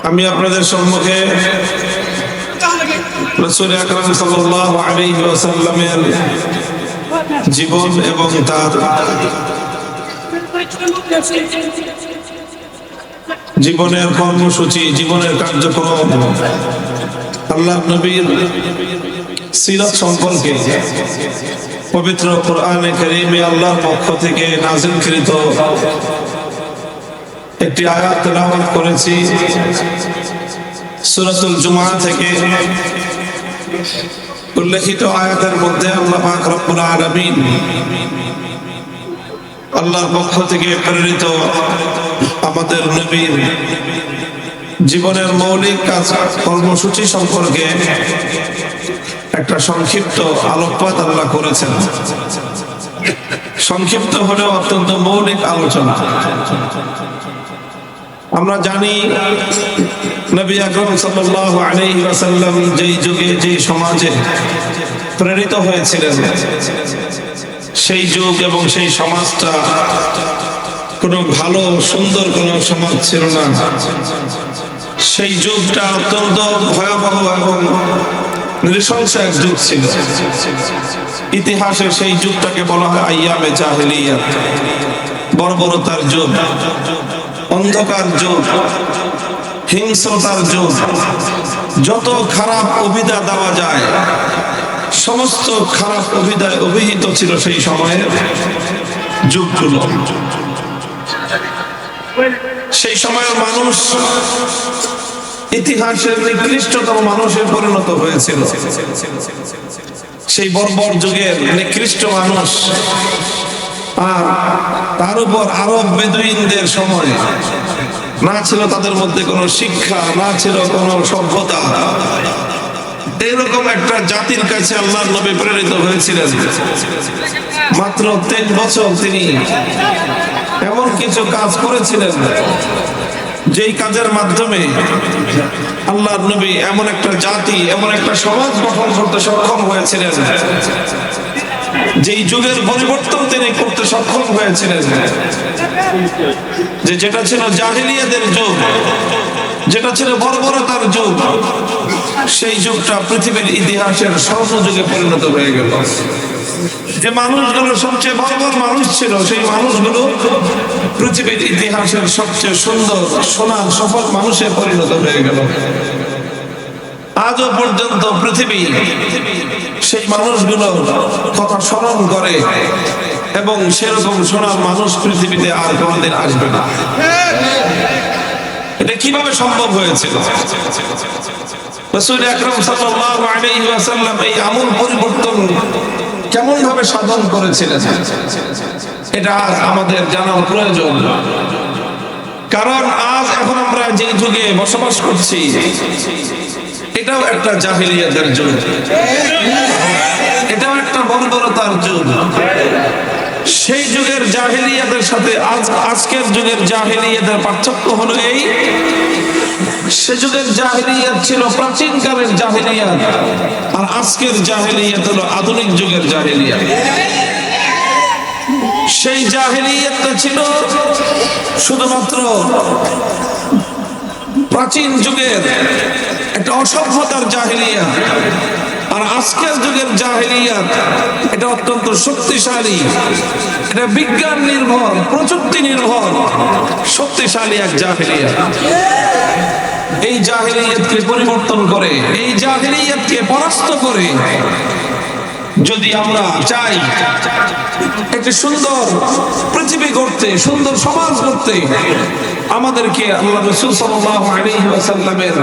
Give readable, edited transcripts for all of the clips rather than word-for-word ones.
আমি আপনাদের সম্মুখে রাসূল আকরাম সাল্লাল্লাহু আলাইহি ওয়াসাল্লামের জীবন এবং তার জীবনের কর্মসূচি, জীবনের কার্যক্রম, আল্লাহর নবীর সিরাত সম্পর্কে পবিত্র কোরআনে কারীমে আল্লাহর পক্ষ থেকে নাযিলকৃত একটি আয়াত তেলাওয়াত করেছি। সূরাতুল জুমআ থেকে উল্লেখিত আয়াতের মধ্যে আল্লাহ পাক রব্বুল আলামিন আল্লাহর পক্ষ থেকে প্রেরিত আমাদের নবীর জীবনের মৌলিক কাজ কর্মসূচি সম্পর্কে একটা সংক্ষিপ্ত আলোকপাত আল্লাহ করেছেন। সংক্ষিপ্ত হলেও অত্যন্ত মৌলিক আলোচনা। আমরা জানি নবী আকরাম সাল্লাল্লাহু আলাইহি ওয়াসাল্লাম যেই যুগে যেই সমাজে প্রেরিত হয়েছিলেন, সেই যুগ এবং সেই সমাজটা কোনো ভালো সুন্দর কোনো সমাজ ছিল না। সেই যুগটা অত্যন্ত ভয়াবহ এবং নৃশংস এক যুগ ছিল। ইতিহাসে সেই যুগটাকে বলা হয় আইয়ামে জাহেলিয়াত, বর্বরতার যুগ, অন্ধকার যুগ, হিংস্রতার যুগ। যত খারাপ অভিধা দেওয়া যায় সমস্ত খারাপ অভিধায় অভিহিত ছিল সেই সময়ের যুগগুলো। সেই সময়ের মানুষ ইতিহাসের নিকৃষ্টতম মানুষে পরিণত হয়েছিল। সেই বর্বর যুগের নিকৃষ্ট মানুষ, আর তার উপর আরব বেদুইনদের সময় না ছিল তাদের মধ্যে কোনো শিক্ষা, না ছিল কোনো সভ্যতা। এরকম একটা জাতির কাছে আল্লাহর নবী প্রেরিত হয়েছিলেন। মাত্র 3 বছর তিনি এমন কিছু কাজ করেছিলেন যেই কাজের মাধ্যমে আল্লাহর নবী এমন একটা জাতি, এমন একটা সমাজ গঠন করতে সক্ষম হয়েছিলেন, যেই যুগের পরিবর্তন তিনি করতে সক্ষম হয়েছিলেন। যেটা ছিল জাহেলিয়াতের যুগ, যেটা ছিল বর্বরতার যুগ, সেই যুগটা পৃথিবীর ইতিহাসের স্বর্ণযুগে পরিণত হয়ে গেল। যে মানুষগুলো সবচেয়ে বর্বর মানুষ ছিল, সেই মানুষগুলো পৃথিবীর ইতিহাসের সবচেয়ে সুন্দর সোনার সফল মানুষে পরিণত হয়ে গেল। আজও পর্যন্ত পৃথিবী সেই মানুষগুলোর কথা স্মরণ করে এবং সেরকম সোনার মানুষ পৃথিবীতে আর কোনদিন আসবে না। এটা কিভাবে সম্ভব হয়েছিল? রাসূল আকরাম সাল্লাল্লাহু আলাইহি ওয়াসাল্লাম এই আমূল পরিবর্তন কেমন ভাবে সাধন করেছিলেন, এটা আমাদের জানার প্রয়োজন। কারণ আজ এখন আমরা যে যুগে বসবাস করছি, এটাও একটা জাহেলিয়াতের যুগ, এটাও একটা বর্বরতার যুগ। সেই যুগের জাহেলিয়াতের সাথে আজকের যুগের জাহেলিয়াতের পার্থক্য হলো এই, সে যুগের জাহেলিয়াত ছিল প্রাচীন কালের জাহেলিয়াত, আর আজকের জাহেলিয়াত হলো আধুনিক যুগের জাহেলিয়াত। সেই জাহেলিয়াতটা ছিল শুধুমাত্র প্রাচীন যুগের একটা অসভ্যতার জাহেলিয়াত, আর আজকের যুগের জাহেলিয়াত এটা অত্যন্ত শক্তিশালী, এটা বিজ্ঞান নির্ভর, প্রযুক্তি নির্ভর শক্তিশালী এক জাহেলিয়াত। এই জাহেলিয়াতকে পরিবর্তন করে, এই জাহেলিয়াতকে পরাস্ত করে যদি আমরা চাই একটি সুন্দর পৃথিবী গড়তে, সুন্দর সমাজ গড়তে, আমাদেরকে আল্লাহ রাসূল সাল্লাল্লাহু আলাইহি ওয়াসাল্লামের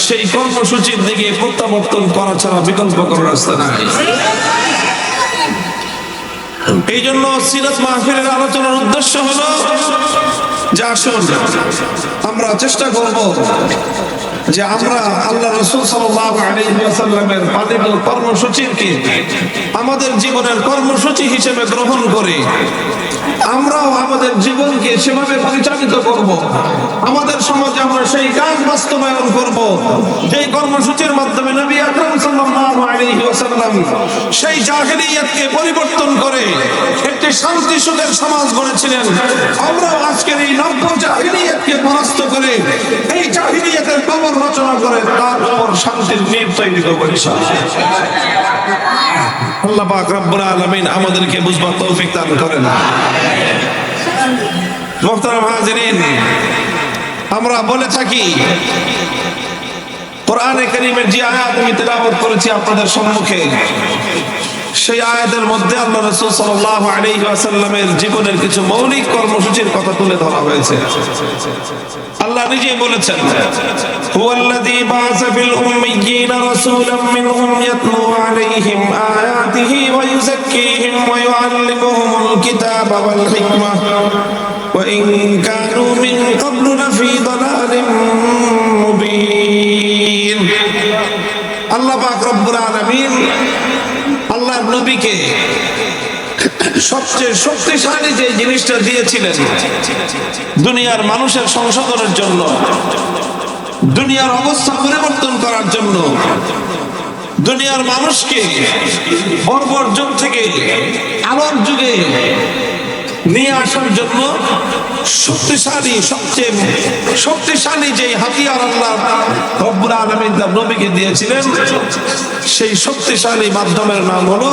সেই কর্মসূচির দিকে প্রত্যাবর্তন করা ছাড়া বিকল্প কোনো রাস্তা নাই। এই জন্য সিরাত মাহফিলের আলোচনার উদ্দেশ্য হলো যে আসুন আমরা চেষ্টা করব যে আমরা আল্লাহ রাসূল সাল্লাল্লাহু আলাইহি ওয়াসাল্লামের পালিত কর্মসূচিকে আমাদের জীবনের কর্মসূচি হিসেবে গ্রহণ করে আমরাও আমাদের জীবনকে সেভাবে পরিচালিত করব। আমাদের সমাজে আমরা সেই কাজ বাস্তবায়ন করব যেই কর্মসূচির মাধ্যমে নবী আকরাম সাল্লাল্লাহু আলাইহি ওয়াসাল্লাম সেই জাহেলিয়াতকে পরিবর্তন করে একটি শান্তি সুখের সমাজ গড়েছিলেন। আমরাও আজকের এই নব্য জাহেলিয়াতকে পরাস্ত করে এই জাহেলিয়াত রচনা করে তার উপর শান্তির নীড় তৈরি করবো ইনশাআল্লাহ। আল্লাহ পাক রব্বুল আলামিন আমাদেরকে বুঝবার তৌফিক দান করেন। মুহতারাম হাজিরিন, আমরা বলে থাকি কোরআনে কারীমের যে আয়াত আমি তেলাওয়াত করেছি আপনাদের সম্মুখে, সেই আয়াতের মধ্যে আল্লাহ রাসূল সাল্লাল্লাহু আলাইহি ওয়াসাল্লামের জীবনের কিছু মৌলিক কর্মসূচির কথা তুলে ধরা হয়েছে। আল্লাহ নিজেই বলেছেন, হুয়াল্লাযী বা'আসা ফিল উম্মিয়্যিনা রাসূলাম মিনহুম ইয়াতলু আলাইহিম আয়াতিহি ওয়া ইউযাক্কিহিম ওয়া ইউআল্লিমুহুমুল কিতাবা ওয়াল হিকমাহ ওয়া ইন কানু মিন ক্বাবলু লাফী দালালিম মুবিন। আল্লাহ পাক রব্বুল আলামিন আল্লাহর নবীকে সবচেয়ে শক্তিশালী যে জিনিসটা দিয়েছিলেন দুনিয়ার মানুষের সংশোধনের জন্য, দুনিয়ার অবস্থা পরিবর্তন করার জন্য, দুনিয়ার মানুষকে বর্বর যুগ থেকে আলোর যুগে নিয়ে আসার জন্য সবচেয়ে শক্তিশালী যে হাতিয়ার আল্লাহ রব্বুল আলামিন তার নবীকে দিয়েছিলেন, সেই শক্তিশালী মাধ্যমের নাম হলো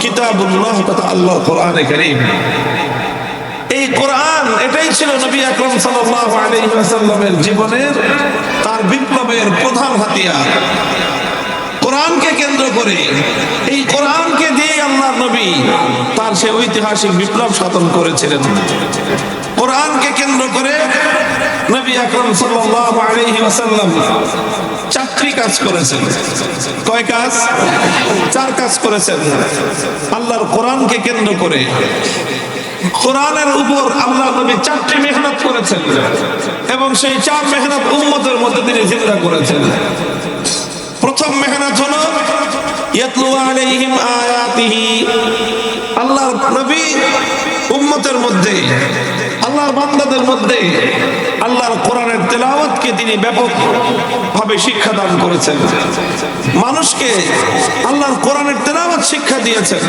কিতাবুল্লাহ তথা আল্লাহর কোরআনে কারীম। এই কোরআন এটাই ছিল নবী আকরাম সাল্লাল্লাহু আলাইহি ওয়াসাল্লামের জীবনের তার বিপ্লবের প্রধান হাতিয়ার। কোরআনকে কেন্দ্র করে, এই কোরআনকে দিয়ে আল্লাহর নবী তার সে ঐতিহাসিক বিপ্লব সাধন করেছিলেন। কোরআনকে কেন্দ্র করে নবী আকরাম সাল্লাল্লাহু আলাইহি ওয়াসাল্লাম চারটি কাজ করেছেন। কয় কাজ? চার কাজ করেছেন। আল্লাহর কোরআনকে কেন্দ্র করে কোরআনের উপর আল্লাহর নবী চারটি মেহনত করেছেন এবং সেই চার মেহনত উম্মতের মধ্যে তিনি জিন্দা করেছেন। প্রথম মেহনত হলো ইয়াতলু আলাইহিম আয়াতিহি। আল্লাহর নবী উম্মতের মধ্যে, আল্লাহর বান্দাদের মধ্যে আল্লাহর কোরআনের তেলাওয়াতকে তিনি ব্যাপকভাবে শিক্ষা দান করেছেন। মানুষকে আল্লাহর কোরআনের তেলাওয়াত শিক্ষা দিয়েছেন।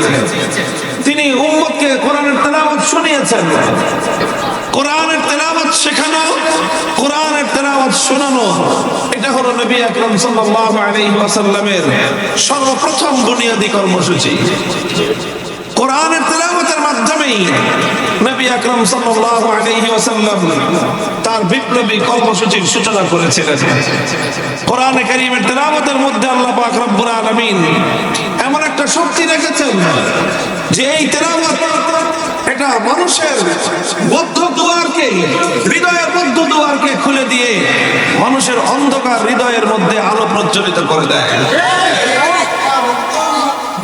তিনি উম্মতকে কোরআনের তেলাওয়াত শুনিয়েছেন। কোরআনের তেলাওয়াত শেখানো, কোরআনের তেলাওয়াত শোনানো, এটা হলো নবী আকরাম সাল্লাল্লাহু আলাইহি ওয়াসাল্লামের সর্বপ্রথম বুনিয়াদী কর্মসূচি। কোরআনের তেলাওয়াতের মাধ্যমেই নবী আকরাম সাল্লাল্লাহু আলাইহি ওয়াসাল্লাম তার বিপ্লবী কর্মসূচির সূচনা করেছিলেন। কোরআনে কারীমের তেলাওয়াতের মধ্যে আল্লাহ পাক রব্বুল আলামিন এমন একটা শক্তি রেখেছেন যে এই তেলাওয়াত এটা মানুষের বদ্ধ দুয়ারকে, হৃদয়ের বদ্ধ দুয়ারকে খুলে দিয়ে মানুষের অন্ধকার হৃদয়ের মধ্যে আলো প্রজ্বলিত করে দেয়।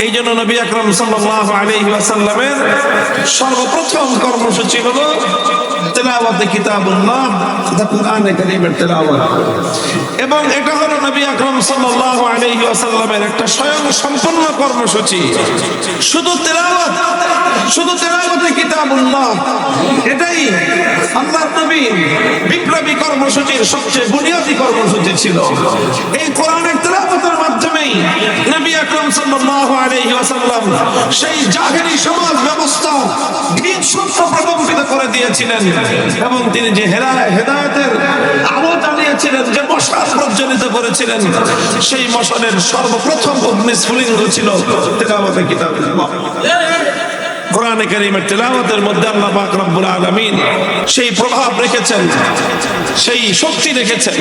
এই জন্য নবী আকরাম সাল্লাল্লাহু আলাইহি ওয়াসাল্লামের সর্বপ্রথম কর্মসূচি হলো তেলাওয়াতে কিতাবুল্লাহ, কোরআনে কারীমের তেলাওয়াত। এবং এটা হলো নবী আকরাম সাল্লাল্লাহু আলাইহি ওয়াসাল্লামের একটা স্বয়ং সম্পূর্ণ কর্মসূচি। শুধু তেলাওয়াতে কিতাবুল্লাহ, এটাই আল্লাহর নবীর বিপ্লবী কর্মসূচির সবচেয়ে বুনিয়াদী কর্মসূচি ছিল। এই কোরআনের তেলাওয়াতের মাধ্যমেই নবী আকরাম সাল্লাল্লাহু আলাইহি ওয়াসাল্লাম সেই জাহেলি সমাজ ব্যবস্থা ভিত সত্য প্রকম্পিত করে দিয়েছিলেন এবং তিনি যে হেদায়েতের আলো জ্বালিয়েছিলেন, যে মশাল প্রজ্বলিত করেছিলেন, সেই মশালের সর্বপ্রথম অগ্নিস্ফুলিঙ্গ ছিল তেলাওয়াতে কিতাবুল্লাহ। কোরআনে কারীমের তেলাওয়াতের মধ্যে আল্লাহ পাক রব্বুল আলামিন সেই প্রভাব রেখেছেন, সেই শক্তি রেখেছেন।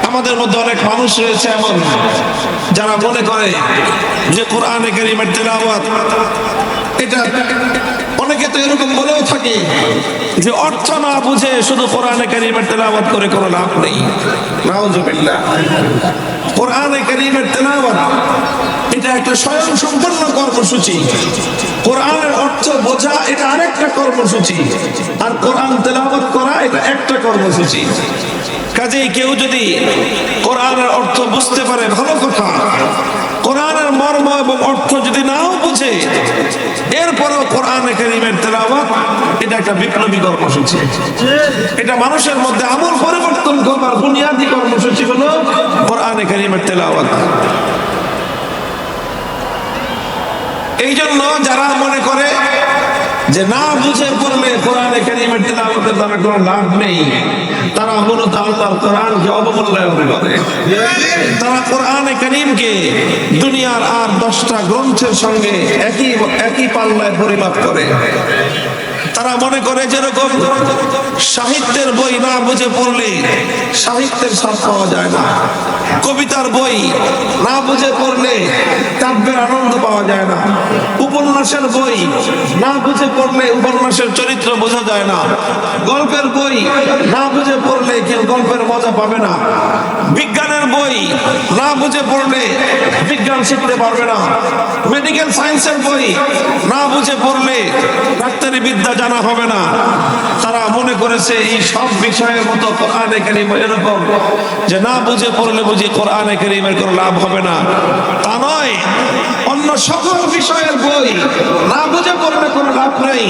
আমাদের মধ্যে অনেক মানুষ রয়েছে এমন যারা মনে করে যে কোরআনে কারীমের তেলাওয়াত এটা, অনেকে তো এরকম বলেও থাকে যে অর্থ না বুঝে শুধু কোরআনে কারীমের তেলাওয়াত করে কোনো লাভ নেই। নাউযুবিল্লাহ। কোরআনে কারীমের তেলাওয়াত এটা একটা স্বয়ং সম্পূর্ণ কর্মসূচি। কোরআনের অর্থ বোঝা এটা আরেকটা কর্মসূচি, আর কোরআন তেলাওয়াত করা এটা একটা কর্মসূচি। কাজেই কেউ যদি কোরআনের অর্থ বুঝতে পারে ভালো কথা, কোরআনের মর্ম এবং অর্থ যদি নাও বুঝে, এরপরেও কোরআনে কারীমের তেলাওয়াত এটা একটা বিপ্লবী কর্মসূচি। এটা মানুষের মধ্যে আমল পরিবর্তন করবার বুনিয়াদী কর্মসূচি হলো কোরআনে কারীমের তেলাওয়াত। এই জন্য যারা মনে করে যে না বুঝে পড়লে কোরআনে কারীমের তেলাওয়াতের দ্বারা কোনো লাভ নেই, তারা মূলত আল্লাহর কোরআনকে অবমূল্যায়ন করে। তারা কোরআনে কারীমকে দুনিয়ার আর 10টা গ্রন্থের সঙ্গে একই পাল্লায় পরিমাপ করে। তারা মনে করে যেরকম সাহিত্যের বই না বুঝে পড়লে সাহিত্যের স্বাদ পাওয়া যায় না, কবিতার বই না বুঝে পড়লে কাব্যের আনন্দ পাওয়া যায় না, উপন্যাসের বই না বুঝে পড়লে উপন্যাসের চরিত্র বোঝা যায় না, গল্পের বই না বুঝে পড়লে কেউ গল্পের মজা পাবে না, বিজ্ঞানের বই না বুঝে পড়লে বিজ্ঞান শিখতে পারবে না, মেডিকেল সায়েন্সের বই না বুঝে পড়লে ডাক্তারি বিদ্যা জানা হবে না। তারা মনে করেছে এই সব বিষয়ের মতো কোরআনে কারীম এরকম যে না বুঝে পড়লে বুঝি কোরআনে কারীমের কোনো লাভ হবে না। তা নয়, অন্য সকল বিষয়ের বই না বুঝে পড়লে কোনো লাভ নেই।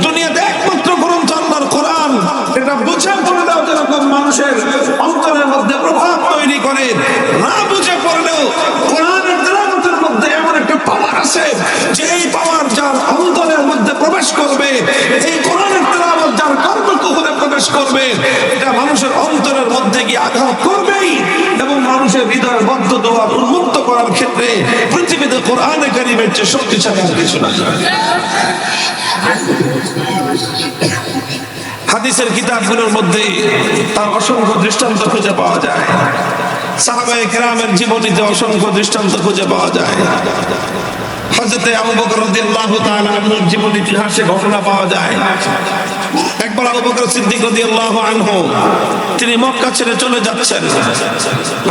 দুনিয়াতে একমাত্র গ্রন্থ আল্লাহর কোরআন, এটা বুঝে পড়লেও যেরকম মানুষের অন্তরের মধ্যে প্রভাব তৈরি করে, না বুঝে পড়লেও কোরআনের তেলাওয়াতের মধ্যে এমন একটা পাওয়ার আছে যে এই পাওয়ার যার অন্তরের মধ্যে প্রবেশ করবে, এই কোরআনের তেলাওয়াত যার কর্ণকুহরে প্রবেশ করবে, এটা মানুষের অন্তরের মধ্যে গিয়ে আঘাত করবেই এবং মানুষের হৃদয়ের বদ্ধ দোয়া উন্মুক্ত করার ক্ষেত্রে পৃথিবীতে কোরআনে কারীমের চেয়ে শক্তিশালী আর কিছু না। হাদিসের কিতাবগুলোর মধ্যে তার অসংখ্য দৃষ্টান্ত খুঁজে পাওয়া যায়। সাহাবায়ে কেরামের জীবনীতে অসংখ্য দৃষ্টান্ত খুঁজে পাওয়া যায়। হযরতে আবু বকর রাদিয়াল্লাহু তাআলা আনহুর জীবন ইতিহাসে ঘটনা পাওয়া যায়। একবার আবু বকর সিদ্দিক রাদিয়াল্লাহু আনহু তিনি মক্কা ছেড়ে চলে যাচ্ছেন।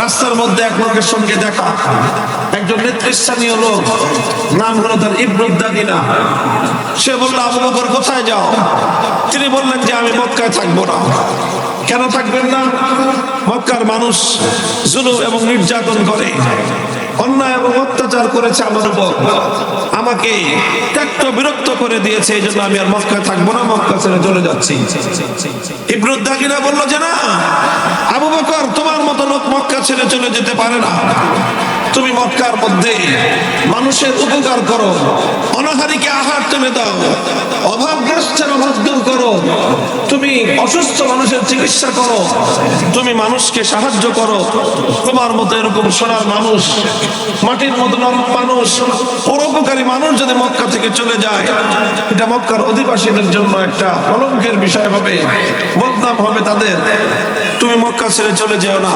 রাস্তার মধ্যে এক লোকের সঙ্গে দেখা, একজন নেতৃস্থানীয় লোক, নাম হলো তার ইবনু দাগিনা। সে বলল, আবু বকর কোথায় যাও? তিনি বললেন যে আমি মক্কায় থাকবো না। কেন থাকবেন না? মক্কার মানুষ জুলুম এবং নির্যাতন করে, অন্যায় এবং অত্যাচার করেছে আমার উপর, আমাকে ত্যক্ত বিরক্ত করে দিয়েছে, এই জন্য আমি আর মক্কায় থাকবো না, মক্কা ছেড়ে চলে যাচ্ছি। ইবনু দাগিনা বলল যে না আবু বকর, তোমার মতো লোক মক্কা ছেড়ে চলে যেতে পারে না। তুমি মক্কার মধ্যে মানুষের উপকার করো, অনাহারীকে আহার টেনে দাও, অভাবগ্রস্তের অভাব দূর করো, তুমি অসুস্থ মানুষের চিকিৎসা করো, তুমি মানুষকে সাহায্য করো। তোমার মতো এরকম সোনার মানুষ, মাটির মতো নরম মানুষ, পরোপকারী মানুষ যদি মক্কা থেকে চলে যায়, এটা মক্কার অধিবাসীদের জন্য একটা কলঙ্কের বিষয় হবে, বদনাম হবে তাদের। তুমি মক্কা ছেড়ে চলে যেও না।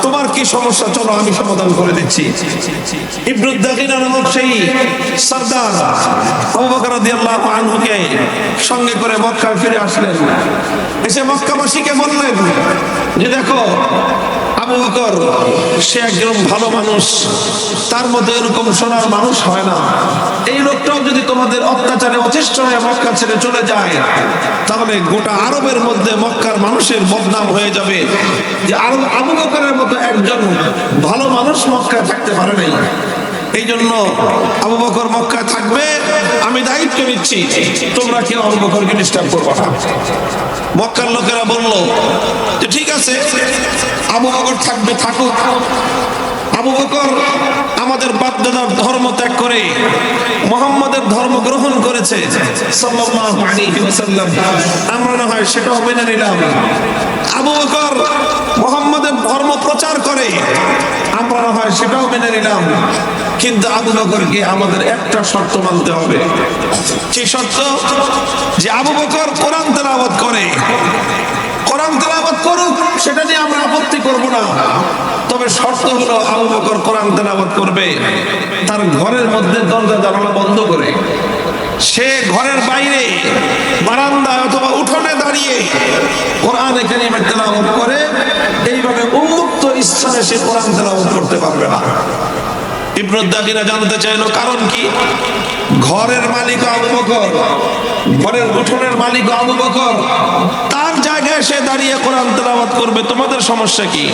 তোমার কি সমস্যা, চলো আমি সমাধান করে দিচ্ছি। ইবনু দাগিনা নামক সেই সরদার আবু বকর রাদিয়াল্লাহু আনহুকে সঙ্গে করে মক্কায় ফিরে আসলেন। এসে মক্কাবাসীকে বললেন যে দেখো আবু বকর সে একজন ভালো মানুষ, তার মধ্যে এরকম সোনার মানুষ হয় না। এই লোকটাও যদি তোমাদের অত্যাচারে অতিষ্ঠ হয়ে মক্কা ছেড়ে চলে যায়, তাহলে গোটা আরবের মধ্যে মক্কার মানুষের বদনাম হয়ে যাবে যে আবু বকরের মতো একজন ভালো মানুষ মক্কায় থাকতে পারে নাই। এই জন্য আবু বকর মক্কায় থাকবে, আমি দায়িত্ব নিচ্ছি, তোমরা কেউ আবু বকরকে ডিস্টার্ব করবে না। মক্কার লোকেরা বলল যে ঠিক আছে, আবু বকর থাকবে, থাকুক। আবু বকর আমাদের বাপ-দাদার ধর্ম ত্যাগ করে মুহাম্মাদের ধর্ম গ্রহণ করেছে সাল্লাল্লাহু আলাইহি ওয়াসাল্লাম, আমরা না হয় সেটাও মেনে নিলাম। আবু বকর মুহাম্মাদের ধর্ম প্রচার করে, আমরা না হয় সেটাও মেনে নিলাম। কিন্তু আবু বকরকে আমাদের একটা শর্ত মানতে হবে। কি শর্ত? যে আবু বকর কোরআন তেলাওয়াত করে, কোরআন তেলাওয়াত করুক, সেটা নিয়ে আমরা আপত্তি করব না। তবে শর্ত হলো আবু বকর কোরআন তেলাওয়াত করবে তার ঘরের মধ্যে দরজা জানালা বন্ধ করে। সে ঘরের বাইরে বারান্দায় অথবা উঠোনে দাঁড়িয়ে কোরআনে কারীমের তেলাওয়াত করে, এইভাবে উন্মুক্ত স্থানে সে কোরআন তেলাওয়াত করতে পারবে না। ইবনু দাগিনা জানতে চাইলো কারণ কি? ঘরের মালিক আবু বকর, ঘরের উঠোনের মালিক আবু বকর, তার জায়গায় সে দাঁড়িয়ে কোরআন তেলাওয়াত করবে, তোমাদের সমস্যা কি?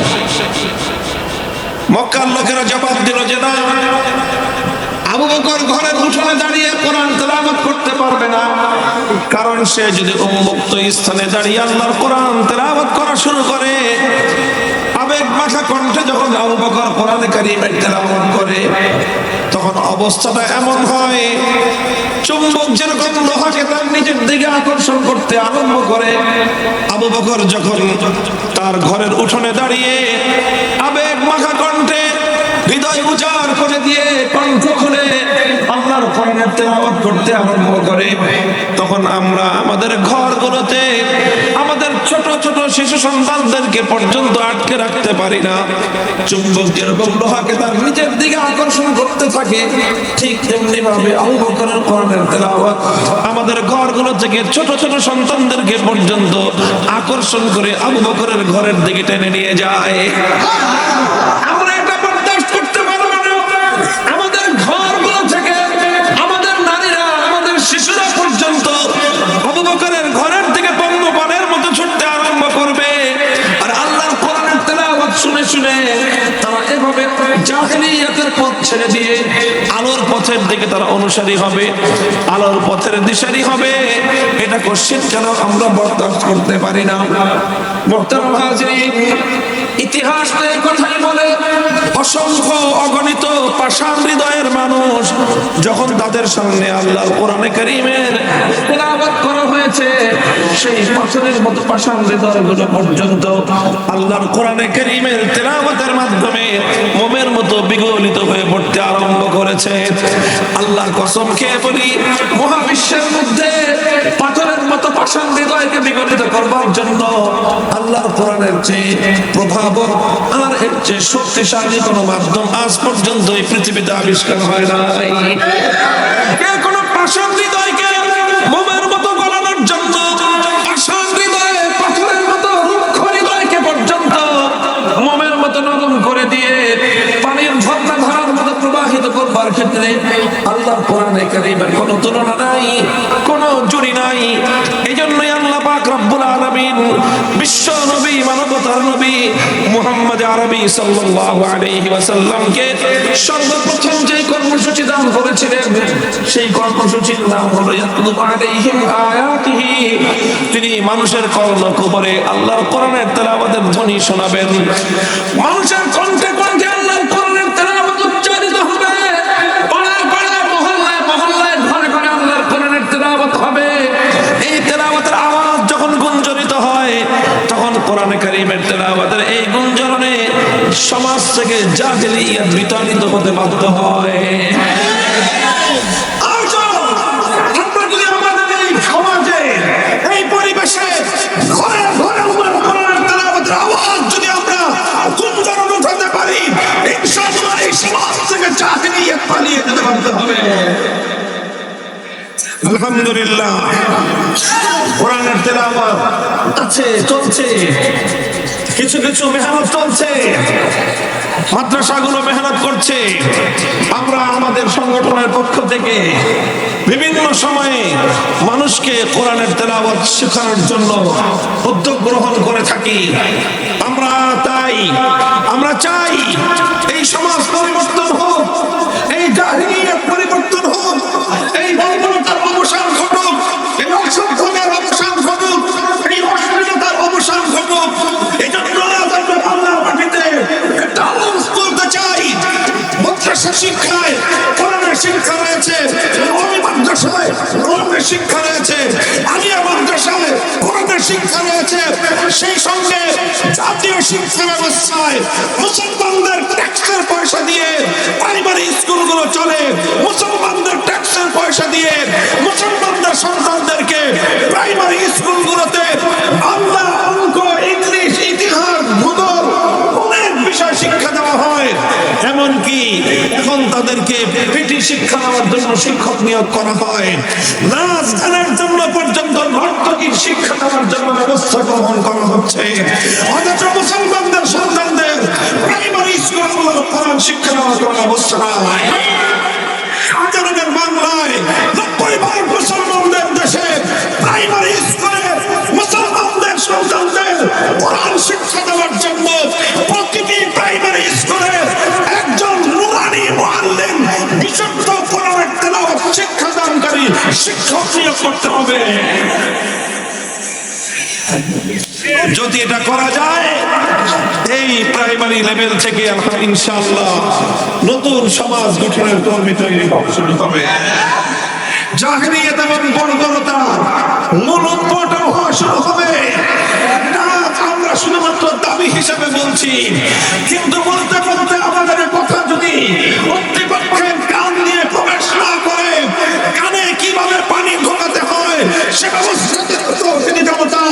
মক্কার লোকেরা জবাব দিল যে না, আবু বকর ঘরের উঠোনে দাঁড়িয়ে কোরআন তেলাওয়াত করতে পারবে না, কারণ সে যদি উন্মুক্ত স্থানে দাঁড়িয়ে আল্লাহর কোরআন তেলাওয়াত করা শুরু করে, আবেগ মাখা কণ্ঠে যখন আবু বকর কোরআনে কারীমের তেলাওয়াত করে, তখন তখন অবস্থাটা এমন হয়, চুম্বক যেরকম লোহাকে তার নিজের দিকে আকর্ষণ করতে আরম্ভ করে, আবু বকর যখন তার ঘরের উঠোনে দাঁড়িয়ে আবেগ মাখা কণ্ঠে হৃদয় উজাড় করে দিয়ে কণ্ঠ খুলে আল্লাহর কোরআনের তেলাওয়াত করতে আরম্ভ করে, তখন আমরা আমাদের ঘরগুলোতে আমাদের ছোট ছোট শিশু সন্তানদেরকে পর্যন্ত আটকে রাখতে পারি না। চুম্বক যেরকম লোহাকে তার নিজের দিকে আকর্ষণ করতে থাকে, ঠিক তেমনি ভাবে আবু বকরের কোরআনের তেলাওয়াত আমাদের ঘরগুলো থেকে ছোট ছোট সন্তানদেরকে পর্যন্ত আকর্ষণ করে আবু বকরের ঘরের দিকে টেনে নিয়ে যায়। আমরা এটা বরদাস্ত করতে পারবো না। আমাদের ঘরগুলো থেকে আমাদের নারীরা, আমাদের শিশুরা পর্যন্ত আবু বকরের ঘরের দিকে পঙ্গপালের মতো ছুটতে আরম্ভ করবে, আর আল্লাহর কোরআনের তেলাওয়াত শুনে শুনে তারা এভাবে জাহেলিয়াতের পথ ছেড়ে দিয়ে আলোর পথের দিকে তারা অনুসারী হবে, আলোর পথের দিশারি হবে। এটা কোশ্চিন কেন আমরা বরদাস্ত করতে পারি না। মুহতারাম হাজিরিন, ইতিহাস তো এই কথাই বলে, অসংখ্য অগণিত পাষাণ হৃদয়ের মানুষ যখন তাদের সামনে আল্লাহর কোরআনে কারীমের তেলাওয়াত করা হয়েছে, সেই পাথরের মতো পাষাণ হৃদয়গুলো পর্যন্ত আল্লাহর কোরআনে কারীমের তেলাওয়াতের মাধ্যমে মোমের মতো বিগলিত হয়ে পড়তে আরম্ভ করেছে। আল্লাহর কসম খেয়ে বলি, মহাবিশ্বের মধ্যে পাথরের মতো পাষাণ হৃদয়কে বিগলিত করবার জন্য আল্লাহর কোরআনের চেয়ে প্রভাবক আর এর চেয়ে শক্তিশালী কোন মাধ্যম আজ পর্যন্ত এই পৃথিবীতে আবিষ্কার হয় নাই। কোন পাষাণ হৃদয়কে মোমের মতো গলানোর জন্য, পাষাণ হৃদয়ে পাথরের মতো রুক্ষ হৃদয়কে পর্যন্ত মোমের মতো নরম করে দিয়ে পানির ঝর্ণা ধারার মতো প্রবাহিত করবার ক্ষেত্রে আল্লাহর কোরআনে কারীমের কোনো তুলনা নাই, কোনো জুড়ি নাই। এই জন্যই আল্লাহ পাক রব্বুল আলামিন বিশ্ব নবী, মানবতার নবী মুহাম্মদ আরবি সাল্লাল্লাহু আলাইহি ওয়াসাল্লামকে সর্বপ্রথম যে কর্মসূচি দান করেছিলেন, সেই কর্মসূচির নাম হলো ইয়াতলু আলাইহিম আয়াতিহি। তিনি মানুষের কর্ণকুহরে আল্লাহর কোরআনের তেলাওয়াতের ধ্বনি শোনাবেন। মানুষের কণ্ঠে কণ্ঠে আল্লাহর কোরআনের তেলাওয়াত উচ্চারিত হবে, পাড়ায় পাড়ায় মহল্লায় মহল্লায় ঘরে ঘরে আল্লাহর কোরআনের তেলাওয়াত হবে। এই তেলাওয়াতের আওয়াজ যখন গুঞ্জরিত হয়, তখন কোরআনে কারীমের তেলাওয়াতের এই গুঞ্জরণে সমাজ থেকে জাহেলিয়াত বিতাড়িত হতে বাধ্য হয়। আমরা যদি আমাদের এই সমাজে, এই পরিবেশে ঘরে ঘরে আল্লাহর কোরআনের তেলাওয়াতের আওয়াজ যদি আমরা গুঞ্জরণ উঠাতে পারি, ইনশাআল্লাহ এই সমাজ থেকে জাহেলিয়াত পালিয়ে যেতে বাধ্য হবে। আলহামদুলিল্লাহ, কোরআনের তেলাওয়াত আছে, চলছে, কিছু কিছু মেহনত চলছে, মাদ্রাসাগুলো মেহনত করছে। আমরা আমাদের সংগঠনের পক্ষ থেকে বিভিন্ন সময়ে মানুষকে কোরআনের তেলাওয়াত শেখানোর জন্য উদ্যোগ গ্রহণ করে থাকি। আমরা চাই এই সমাজ পরিবর্তন হোক, এই জাহেলিয়াত পরিবর্তন হোক, এই বর্বরতার অবসান ঘটুক, এই অসভ্যতার অবসান ঘটুক, এই অশ্লীলতার অবসান ঘটুক। এই জন্য আল্লাহর মাটিতে একটা আওয়াজ তুলতে চাই। মাদ্রাসা শিক্ষায় কোরআনের শিক্ষা রয়েছে, ওই মাদ্রাসায় কোরআনের শিক্ষা রয়েছে, আলিয়া মাদ্রাসায় কোরআনের শিক্ষা রয়েছে, সেই সঙ্গে জাতীয় শিক্ষা ব্যবস্থায় মুসলমানদের ট্যাক্সের পয়সা দিয়ে প্রাইমারি স্কুলগুলো চলে। মুসলমানদের ট্যাক্সের পয়সা দিয়ে মুসলমানদের সন্তানদেরকে প্রাইমারি স্কুলগুলোতে বাংলা, অঙ্ক, ইংলিশ, ইতিহাস, ভূগোল অনেক বিষয় শিক্ষা দেওয়া হয়। এমনকি এখন তাদেরকে পিটি শিক্ষা দেওয়ার জন্য শিক্ষক নিয়োগ করা হয়, নাচ গানের জন্য পর্যন্ত নর্তকীর শিক্ষা দেওয়ার জন্য ব্যবস্থা গ্রহণ করা হচ্ছে। অথচ মুসলমানদের সন্তানদের প্রাইমারি স্কুলগুলো কোরআন শিক্ষা দেওয়ার কোনো ব্যবস্থা নাই। শাহজাহানের বাংলায় 90% মুসলমানদের দেশে প্রাইমারি স্কুলে মুসলমানদের সন্তানদের কোরআন শিক্ষা দেওয়ার জন্য প্রতিটি প্রাইমারি স্কুলে একজন নুরানি মুআল্লিম, বিশুদ্ধ কোরআনের তেলাওয়াত শিক্ষা দানকারী শিক্ষক নিয়োগ করতে হবে। যদি এটা করা যায়, এই প্রাইমারি প্রাইমারি লেভেল থেকে ইনশাআল্লাহ নতুন সমাজ গঠনের কর্মী তৈরি শুরু হবে। জাহেলিয়াত এবং বর্বরতার মূলোৎপাটন হওয়া শুরু হবে। আমরা শুধুমাত্র দাবি হিসাবে বলছি, কিন্তু বলতে বলতে আমাদের কথা যদি কর্তৃপক্ষের কান দিয়ে প্রবেশ না করে, কানে কিভাবে পানি ঢোকাতে হয় সে ব্যবস্থা জনতা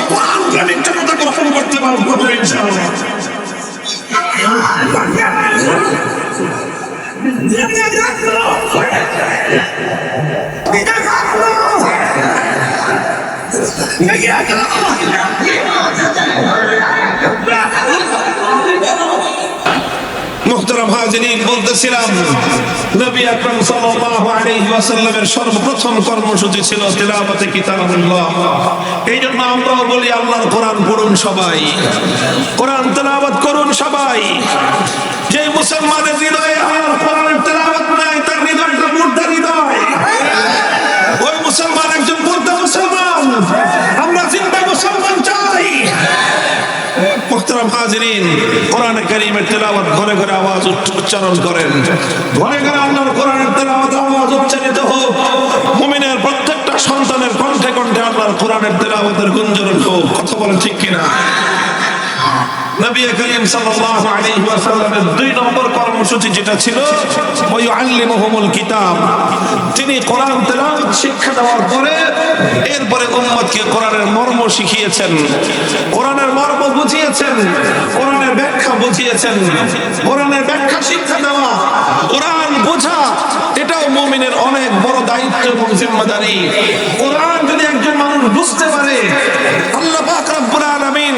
কোরআন প্রেমিক জনতা গ্রহণ করতে পারবো ইনশাআল্লাহ। মুহতারাম হাজিরিন, বলতেছিলাম নবী আকরাম সাল্লাল্লাহু আলাইহি ওয়াসাল্লামের সর্বপ্রথম কর্মসূচি ছিল তিলাওয়াতে কিতাবুল্লাহ। এই জন্য আমরাও বলি আল্লাহর কোরআন পড়ুন সবাই, কোরআন তেলাওয়াত করুন সবাই। যে মুসলমানের হৃদয়ে আল্লাহর কোরআনের তেলাওয়াত নাই, তার হৃদয়টা মুর্দা হৃদয়। ওই মুসলমান একজন মুর্দা মুসলমান। আমরা জিন্দা মুসলমান চাই। মুহতারাম হাজিরিন, কোরআনে কারীমের তেলাওয়াত ঘরে ঘরে আওয়াজ উচ্চারণ করেন। ঘরে ঘরে আল্লাহর কোরআনের তেলাওয়াত আওয়াজ উচ্চারিত হোক। মুমিনের প্রত্যেকটা সন্তানের কণ্ঠে কণ্ঠে আল্লাহর কোরআনের তেলাওয়াতের গুঞ্জন হোক। কথা বলেন ঠিক কিনা? নবী করিম সাল্লাল্লাহু আলাইহি ওয়াসাল্লামের 2 নম্বর কর্মসূচি যেটা ছিল ওয়া ইউআল্লিমুহুমুল কিতাব। তিনি কোরআন তেলাওয়াত শিক্ষা দেওয়ার পরে এরপরে উম্মতকে কোরআনের মর্ম শিখিয়েছেন, কোরআনের মর্ম বুঝিয়েছেন, কোরআনের ব্যাখ্যা বুঝিয়েছেন। কোরআনের ব্যাখ্যা শিক্ষা দেওয়া, কোরআন বোঝা, এটাও মুমিনের অনেক বড় দায়িত্ব এবং জিম্মাদারি। কোরআন যদি একজন মানুষ বুঝতে পারে, আল্লাহ পাক রব্বুল আলামিন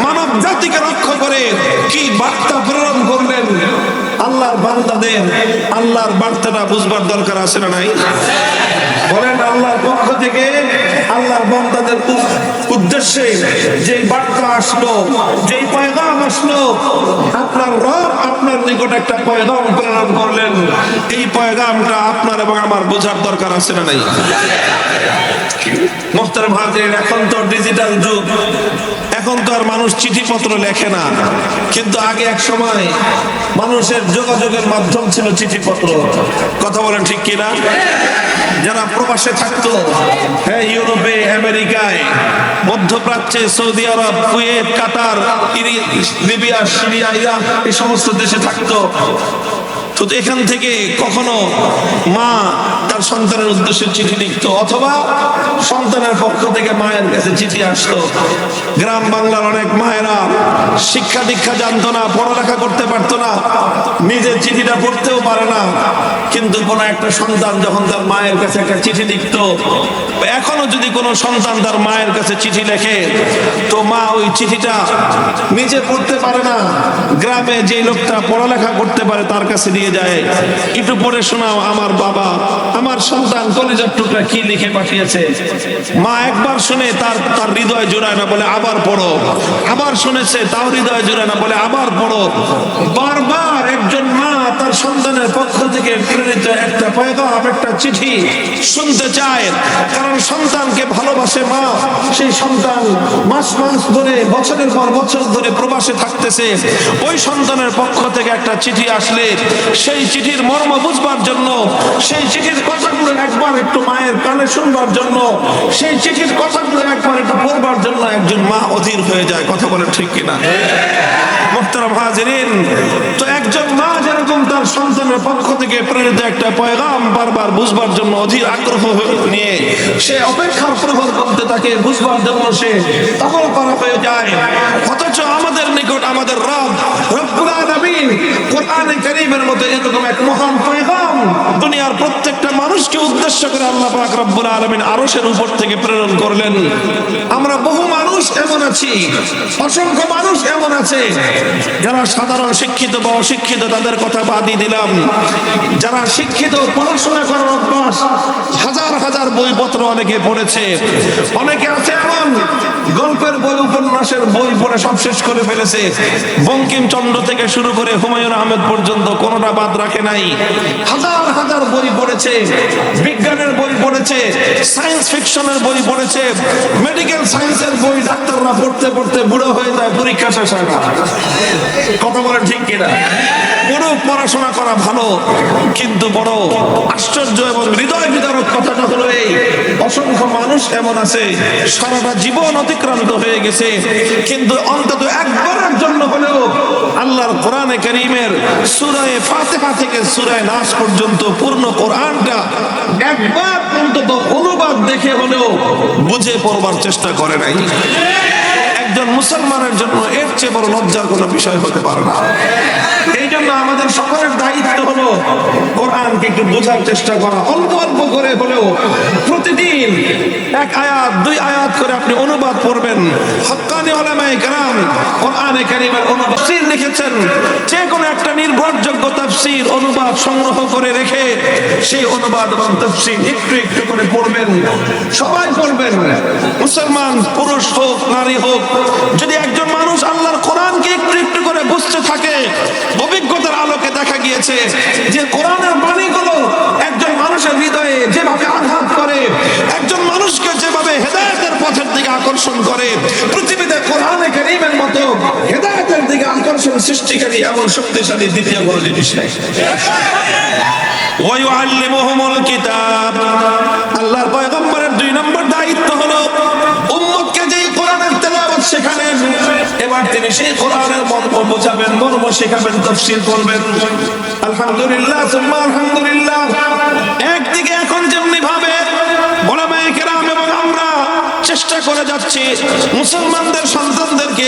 মানব জাতিকে রক্ষা করে কি বার্তা প্রেরণ করলেন। আল্লাহর বান্দাদের আল্লাহর বার্তাটা বুঝবার দরকার আছে না নাই? বলেন, আল্লাহর পক্ষ থেকে আল্লাহর বান্দাদের উদ্দেশ্যে যে বার্তা আসলো, যে পয়গাম আসলো, আপনার রব আপনার নিকট একটা পয়গাম প্রেরণ করলেন। এই পয়গামটা আপনার এবং আমার বোঝার দরকার আছে না নাই? মুহতারাম হাজিরিন, এখন তো ডিজিটাল যুগ, এখন তো আর মানুষ চিঠিপত্র লেখে না, কিন্তু আগে এক সময় মানুষের যোগাযোগের মাধ্যম ছিল চিঠিপত্র। কথা বলেন ঠিক কিনা? যারা প্রবাসে থাকতো, হ্যাঁ, ইউরোপে, আমেরিকায়, মধ্যপ্রাচ্যে, সৌদি আরব, কুয়েত, কাতার, লিবিয়া, সিরিয়া, ইরাক, এই সমস্ত দেশে থাকতো, তো এখান থেকে কখনো মা তার সন্তানের উদ্দেশ্যে চিঠি লিখতো, অথবা সন্তানের পক্ষ থেকে মায়ের কাছে চিঠি আসতো। গ্রাম বাংলার অনেক মায়েরা শিক্ষা দীক্ষা জানতো না, পড়ালেখা করতে পারতো না, নিজের চিঠিটা পড়তেও পারে না, কিন্তু কোনো একটা সন্তান যখন তার মায়ের কাছে একটা চিঠি লিখতো, এখনো যদি কোনো সন্তান তার মায়ের কাছে চিঠি লেখে, তো মা ওই চিঠিটা নিজে পড়তে পারে না, গ্রামে যে লোকটা পড়ালেখা করতে পারে তার কাছে দিয়ে যায়, একটু পড়ে শোনাও আমার বাবা, আমার সন্তান কলিজার টুকরা কি লিখে পাঠিয়েছে। মা একবার শুনে তার হৃদয় জোড়ায় না, বলে আবার পড়ো। আবার শুনেছে, তাও হৃদয় জোড়ায় না, বলে আবার পড়ো। বারবার একজন মা তার সন্তানের পক্ষ থেকে প্রেরিত একটা পয়গাম, একটা চিঠি শুনতে চায়, কারণ সন্তানকে ভালোবাসে মা। সেই সন্তান মাস মাস ধরে, বছরের পর বছর ধরে প্রবাসে থাকতেছে, ওই সন্তানের পক্ষ থেকে একটা চিঠি আসলে সেই চিঠির মর্ম বুঝবার জন্য, সেই চিঠির কথাগুলো একবার একটু মায়ের কানে শুনবার জন্য, সেই চিঠির কথাগুলো একবার একটু পড়বার জন্য একজন মা অধীর হয়ে যায়। কথা বলেন ঠিক কিনা? মুহতারাম হাজিরিন, তো একজন মা যেরকম তার সন্তানের পক্ষ থেকে প্রেরিত একটা পয়গাম বারবার বুঝবার জন্য অধীর আগ্রহ নিয়ে সে অপেক্ষার প্রহর করতে থাকে, বুঝবার জন্য সে তখন করা হয়ে যায়, অথচ আমাদের নিকট আমাদের রব রব্বুল আলামিন কোরআনে কারীমের মতো এরকম এক মহান পয়গাম দুনিয়ার প্রত্যেকটা মানুষকে উদ্দেশ্য করে আল্লাহ পাক রব্বুল আলামিন আরশের উপর থেকে প্রেরণ করলেন। আমরা বহু মানুষ এমন আছি, অসংখ্য মানুষ এমন আছে যারা সাধারণ শিক্ষিত বা অশিক্ষিত, তাদের কথা বাদই দিলাম। যারা শিক্ষিত, পড়াশোনা করার অভ্যাস, হাজার হাজার বইপত্র অনেকে পড়েছে, অনেকে আছে এমন গল্পের বই, উপন্যাসের বই পড়ে সব শেষ করে ফেলেছে, বঙ্কিমচন্দ্র থেকে শুরু করে হুমায়ুন আহমেদ পর্যন্ত কোনোটা বাদ রাখে নাই। হাজার হাজার বই পড়েছে, বিজ্ঞানের বই বই পড়েছে, সায়েন্স ফিকশনের বই পড়েছে, মেডিকেল সায়েন্সের বই ডাক্তাররা পড়তে পড়তে বুড়ো হয়ে যায়, পরীক্ষা শেষ হয় না। কথা বলে ঠিক কিনা? বড় পড়াশোনা করা ভালো, কিন্তু বড় আশ্চর্য এবং হৃদয় বিদারক কথাটা হলো এই, অসংখ্য মানুষ এমন আছে সারাটা জীবন অতিক্রান্ত হয়ে গেছে, কিন্তু অন্তত একবারের জন্য হলেও আল্লাহর কোরআনে কারীমের সূরা ফাতিহা থেকে সূরা নাস পর্যন্ত পূর্ণ কোরআনটা একবার অন্তত অনুবাদ দেখে হলেও বুঝে পড়বার চেষ্টা করে নাই। একজন মুসলমানের জন্য এর চেয়ে বড় লজ্জার কোনো বিষয় হতে পারে না। এই জন্য আমাদের সকলের দায়িত্ব হলো কোরআনকে একটু বোঝার চেষ্টা করা, অল্প অল্প করে হলেও প্রতিদিন এক আয়াত দুই আয়াত করে আপনি অনুবাদ পড়বেন। হক্কানি উলামায়ে কেরাম কোরআনে কারীমের অনুবাদ লিখেছেন, যে কোনো একটা নির্ভরযোগ্য তাফসীর অনুবাদ সংগ্রহ করে রেখে সেই অনুবাদ এবং তাফসীর একটু একটু করে পড়বেন, সবাই পড়বেন, মুসলমান পুরুষ হোক নারী হোক। যদি একজন মানুষ আল্লাহর কোরআনকে একটু একটু করে বুঝতে থাকে, অভিজ্ঞতার আলোকে দেখা গিয়েছে যে কোরআনের বাণীগুলো একজন মানুষের হৃদয়ে যেভাবে আঘাত করে, একজন মানুষকে যেভাবে হেদায়েতের পথের দিকে আকর্ষণ করে, পৃথিবীতে কোরআনে কারীমের মতো হেদায়েতের দিকে আকর্ষণ সৃষ্টিকারী এমন শক্তিশালী দ্বিতীয় কোনো জিনিস নেই। ওয়া ইউআল্লিমুহুমুল কিতাব, আল্লাহর পয়গম্বরের 2 নম্বর দায়িত্ব হলো উম্মতকে যেই কোরআনের তেলাওয়াত শেখালেন, এবার তিনি সেই কোরআনের মর্ম বোঝাবেন, মর্ম শেখাবেন, তাফসীর করবেন। আলহামদুলিল্লাহ সুম্মা আলহামদুলিল্লাহ। একদিকে এখন যেমনি ভাবে উলামায়ে কেরাম এবং আমরা চেষ্টা করে যাচ্ছি মুসলমানদের সন্তানদেরকে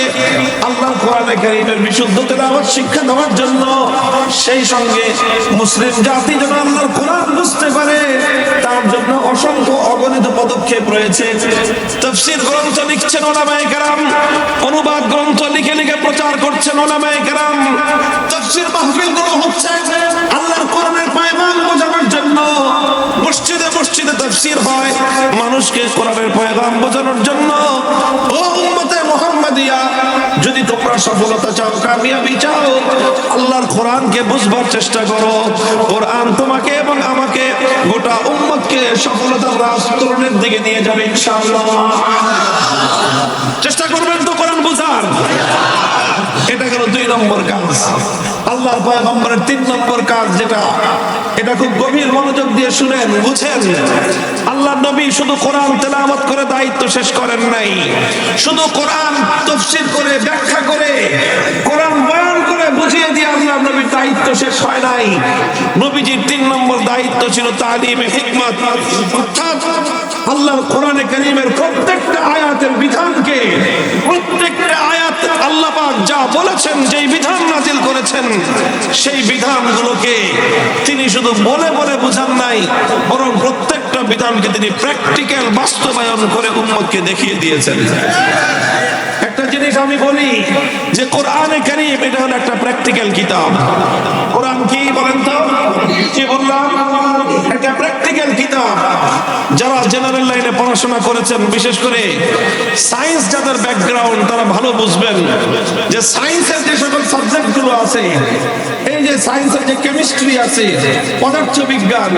আল্লাহর কোরআনে কারীমের বিশুদ্ধ তেলাওয়াত শিক্ষা দেওয়ার জন্য, সেই সঙ্গে মুসলিম জাতি যেন আল্লাহর কোরআন বুঝতে পারে তার জন্য অসংখ্য অগণিত পদক্ষেপ রয়েছে। তাফসীর গ্রন্থ লিখছেন উলামায়ে কেরাম, অনুবাদ গ্রন্থ লিখে লিখে প্রচার করছেন উলামায়ে কেরাম, তাফসীর মাহফিলগুলো হচ্ছে আল্লাহর কোরআনের পয়গাম বোঝানোর জন্য, মসজিদে মসজিদে তাফসীর হয় মানুষকে কোরআনের পয়গাম বোঝানোর জন্য। ও উম্মতে মুহাম্মাদিয়া, যদি তোমরা সফলতা চাও, কামিয়াবি চাও, আল্লাহর কোরআনকে বুঝবার চেষ্টা করো। কোরআন তোমাকে এবং আমাকে, গোটা উম্মতকে সফলতার রাস্তরণের দিকে নিয়ে যাবে ইনশাআল্লাহ। চেষ্টা করবেন তো কোরআন বুঝার। এটা গেল 2 নম্বর কাজ। আল্লাহর পয়গম্বরের 3 নম্বর কাজ যেটা, এটা খুব গভীর মনোযোগ দিয়ে শুনেন, বুঝেন। আল্লাহর নবী শুধু কোরআন তেলাওয়াত করে দায়িত্ব শেষ করেন নাই, শুধু কোরআন তাফসীর করে ব্যাখ্যা করে কোরআন বয়ান করে বুঝিয়ে দিয়ে আল্লাহর নবীর দায়িত্ব শেষ হয় নাই। নবীজির 3 নম্বর দায়িত্ব ছিল তালিমে হিকমত, অর্থাৎ আল্লাহর কোরআনে কারীমের প্রত্যেকটা আয়াতের বিধানকে, প্রত্যেকটা আয়াত আল্লাহ পাক যা বলেছেন, যেই বিধান নাযিল করেছেন, সেই বিধানগুলোকে তিনি শুধু বলে বলে বোঝান নাই, বরং প্রত্যেকটা বিধানকে তিনি প্র্যাকটিক্যাল বাস্তবায়ন করে উম্মতকে দেখিয়ে দিয়েছেন। একটা জিনিস আমি বলি যে কোরআনে কারীম এটা হলো একটা প্র্যাকটিক্যাল কিতাব। কোরআন কি বলেন তো? কি বললাম? একটা প্র্যাকটিক্যাল কিতাব। যারা জেনারেল লাইনে পড়াশোনা করেছেন, বিশেষ করে সায়েন্স যাদের ব্যাকগ্রাউন্ড, তারা ভালো বুঝবেন যে সায়েন্সের যে সকল সাবজেক্টগুলো আছে, এই যে সায়েন্সের যে কেমিস্ট্রি আছে, পদার্থ বিজ্ঞান,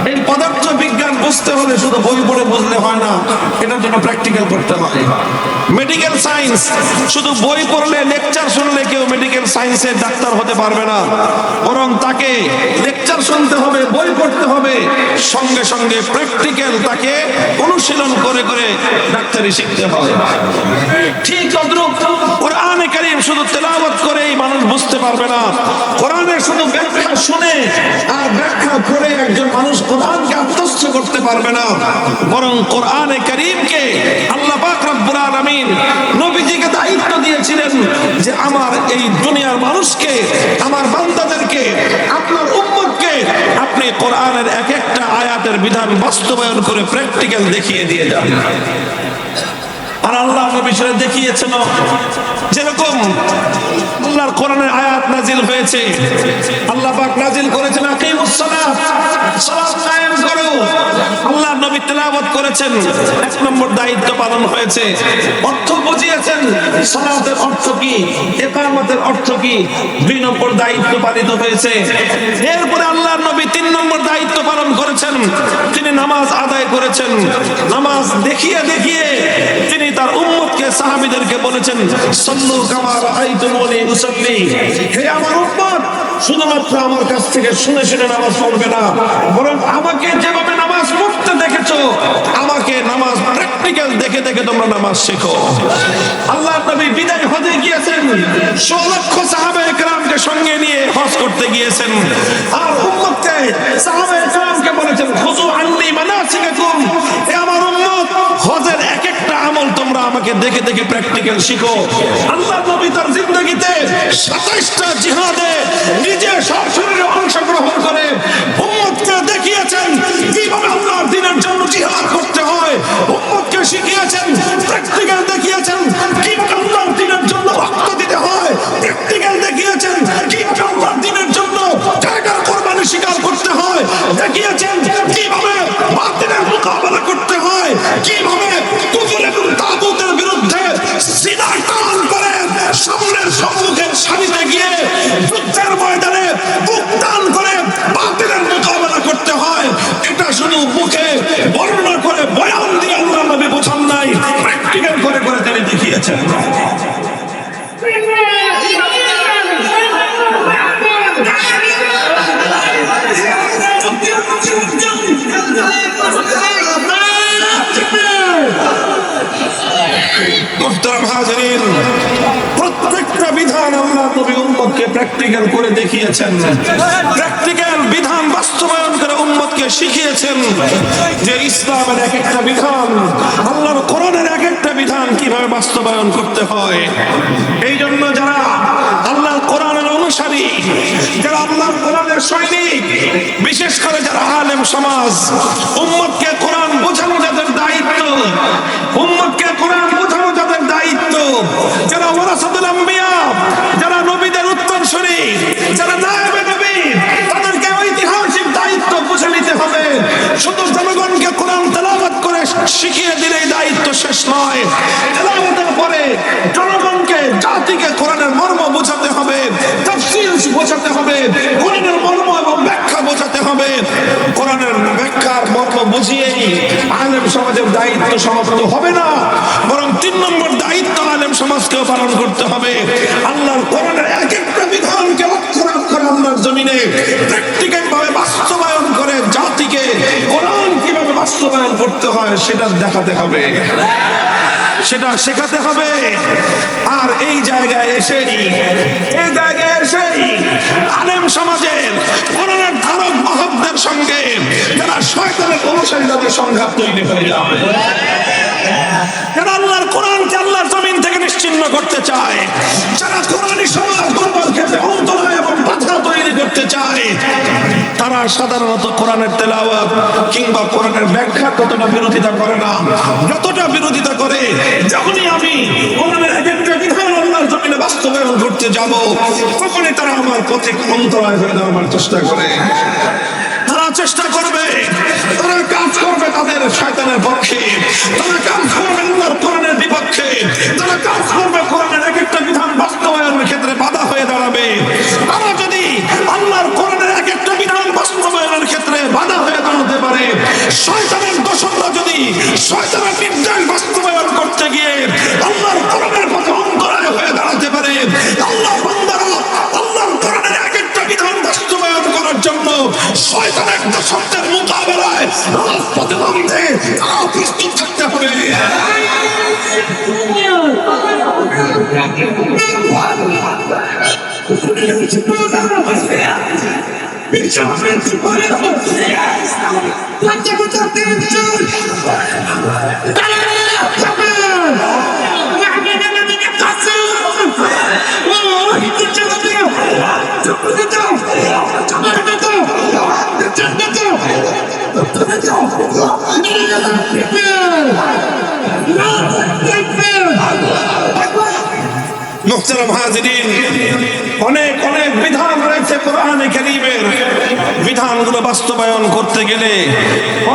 এই পদার্থ বিজ্ঞান বুঝতে হলে শুধু বই পড়ে বুঝলে হয় না, এটার জন্য প্র্যাকটিক্যাল করতে হয়। মেডিকেল সায়েন্স শুধু বই পড়লে, লেকচার শুনলে কেউ মেডিকেল সায়েন্সের ডাক্তার হতে পারবে না, বরং তাকে লেকচার শুনতে হবে, বই পড়তে হবে, সঙ্গে সঙ্গে প্র্যাকটিক্যাল তাকে অনুশীলন করে করে ডাক্তারি শিখতে হবে। ঠিক তদ্রূপ কোরআনে কারীম শুধু তেলাওয়াত করেই মানুষ বুঝতে পারবে না, কোরআনের শুধু ব্যাখ্যা শুনে আর ব্যাখ্যা করে একজন মানুষ কোরআনকে আত্মস্থ করতে পারবে না, বরং কোরআনে কারীমকে আল্লাহ পাক রব্বুল আলামিন নবীজিকে দায়িত্ব দিয়েছিলেন যে আমার এই দুনিয়ার মানুষকে, আমার বান্দাদেরকে, আপনার উম্মতকে আপনি কোরআনের এক একটা আয়াতের বিধান বাস্তবায়ন করে প্র্যাকটিক্যাল দেখিয়ে দিয়ে যান। আর আল্লাহ নবী সেটা দেখিয়েছেন। যেরকম আল্লাহর কোরআনের আয়াত নাজিল হয়েছে, আল্লাহ পাক নাজিল করেছেন আকিমুস সালাত, সালাত কায়েম করো। আল্লাহর নবী তেলাওয়াত করেছেন, 1 নম্বর দায়িত্ব পালন হয়েছে। অর্থ বুঝিয়েছেন সালাতের অর্থ কি, ইকাম ইমামতের অর্থ কি? 2 নম্বর দায়িত্ব পালিত হয়েছে। এরপরে আল্লাহর নবী 3 নম্বর দায়িত্ব পালন করেছেন, তিনি নামাজ আদায় করেছেন। নামাজ দেখিয়ে দেখিয়ে তিনি তার উম্মতকে, সাহাবীদেরকে বলেছেন, সাল্লু কামা রাআইতুমুনি উসাল্লি। হে আমার উম্মত, শুধুমাত্র আমার কাছ থেকে শুনে শুনে নামাজ পড়বে না, বরং আমাকে যেভাবে নামাজ পড়তে দেখেছো, আমাকে নামাজ প্র্যাকটিক্যাল দেখে দেখে তোমরা নামাজ শেখো। আল্লাহর নবী বিদায় হজে গিয়েছেন, 100 লক্ষ সাহাবায়ে কেরামকে সঙ্গে নিয়ে হজ করতে গিয়েছেন। আর উম্মতকে, সাহাবায়ে কেরামকে বলেছেন, খুযু আন্নী মানাসিকাকুম। হে আমার উম্মত, হজের এক একটা আমল তোমরা আমাকে দেখে দেখে প্র্যাকটিক্যাল শিখো। আল্লাহর নবী তার জিন্দেগিতে 27টা জিহাদে নিজে সশরীরে অংশগ্রহণ করে উম্মতকে দেখিয়েছেন কিভাবে আল্লাহর দ্বীনের জন্য জিহাদ করতে হয়। উম্মতকে শিখিয়েছেন, প্র্যাকটিক্যাল দেখিয়েছেন কিভাবে আল্লাহর দ্বীনের জন্য রক্ত দিতে হয়। প্র্যাকটিক্যাল দেখিয়েছেন কিভাবে আল্লাহর দ্বীনের জন্য জায়গার কোরবানি স্বীকার করতে হয়। দেখিয়েছেন কিভাবে বাতিলের মোকাবেলা করতে হয়, কিভাবে কুফর এবং তাগুতের বিরুদ্ধে সিনা টান করে সামনের সম্মুখের সারিতে গিয়ে যুদ্ধের ময়দানে বুক টান করে বাতিলের মোকাবেলা করতে হয়। এটা শুধু মুখে বর্ণনা করে বয়ান দিয়ে আল্লাহর নবী বোঝান নাই, প্র্যাকটিক্যাল করে করে তিনি দেখিয়েছেন। মুহতারাম হাজিরিন, প্রত্যেকটা বিধান আল্লাহ নবী উম্মতকে প্র্যাকটিক্যাল করে দেখিয়েছেন, প্র্যাকটিক্যাল বিধান বাস্তবায়ন করে উম্মতকে শিখিয়েছেন যে ইসলামের এক একটা বিধান, আল্লাহর কোরআনের এক একটা বিধান কিভাবে বাস্তবায়ন করতে হয়। এই জন্য যারা আল্লাহর কোরআনের অনুসারী, যারা আল্লাহর কোরআনের সৈনিক, বিশেষ করে যারা আলেম সমাজ, উম্মতকে কোরআন বোঝানো যাদের দায়িত্ব, উম্মতকে কোরআন বোঝানো যাদের দায়িত্ব, যারা ওয়ারাসাতুল আম্বিয়া, যারা নবীদের উত্তরসূরি, যারা নায়েবে নবী, তাদেরকে ঐতিহাসিক দায়িত্ব বুঝে নিতে হবে। শুধু জনগণকে কোরআন তেলাওয়াত করে শিখিয়ে দিলেই দায়িত্ব শেষ নয়। তেলাওয়াতের পরে জনগণকে, জাতিকে কোরআনের মর্ম বোঝাতে হবে, তাফসীর বোঝাতে হবে, কোরআনের মর্ম এবং ব্যাখ্যা বোঝাতে হবে। কোরআনের ব্যাখ্যার মর্ম বুঝিয়েই আলেম সমাজের দায়িত্ব সমাপ্ত হবে না, বরং 3 নম্বর দায়িত্ব আলেম সমাজকেও পালন করতে হবে। আল্লাহর কোরআনের এক একটা বিধানকে অক্ষর অক্ষর আল্লাহর জমিনে প্র্যাকটিক্যাল ভাবে বাস্তবায়ন করে জাতিকে কোরআন কিভাবে বাস্তবায়ন করতে হয় সেটা দেখাতে হবে, সেটা শেখাতে হবে। আর এই জায়গায় এসেই আলেম সমাজের কোরআনের ধারক বাহকদের সঙ্গে যারা শয়তানের অনুসারী, তাদের সংঘাত তৈরি হয়ে যাবে। যারা আল্লাহর কোরআনকে আল্লাহর জমিন থেকে নিশ্চিহ্ন করতে চায়, যারা কোরআনী সমাজ গড়বার ক্ষেত্রে অন্তরায় এবং বাধা তৈরি করতে চায়, তারা সাধারণত কোরআনের তেলাওয়াত কিংবা কোরআনের ব্যাখ্যা ততটা বিরোধিতা করে না, যতটা বিরোধিতা করে যখনই আমি কোরআনের এক একটা বিধান আল্লাহর জমিনে বাস্তবায়ন করতে যাব, তখনই তারা আমার পথে অন্তরায় হয়ে যাওয়ার চেষ্টা করে। তারা চেষ্টা করবে, তারা কাজ করবে তাদের শয়তানের পক্ষে, তারা কাজ করবে আল্লাহর কোরআনের বিপক্ষে, তারা কাজ করবে কোরআনের এক একটা বিধান বাস্তবায়নের ক্ষেত্রে বাধা হয়ে দাঁড়াবে। তারা যদি আল্লাহর কোরআনের এক একটা বিধান বাস্তবায়নের ক্ষেত্রে বাধা হয়ে দাঁড়াতে পারে, শয়তানের দোসররা যদি শয়তানের নির্দেশ বাস্তবায়ন করতে গিয়ে আল্লাহর কোরআনের পথে অন্তরায় হয়ে দাঁড়াতে পারে, আল্লাহর বান্দারা আল্লাহর কোরআনের এক একটা বিধান বাস্তবায়ন করার জন্য শয়তানের দোসরদের মোকাবেলায় রাজপথে নামতে প্রস্তুত থাকতে হবে। মুহতারাম হাজিরিন, অনেক অনেক বিধান রয়েছে কোরআনে কারীমের। বিধানগুলো বাস্তবায়ন করতে গেলে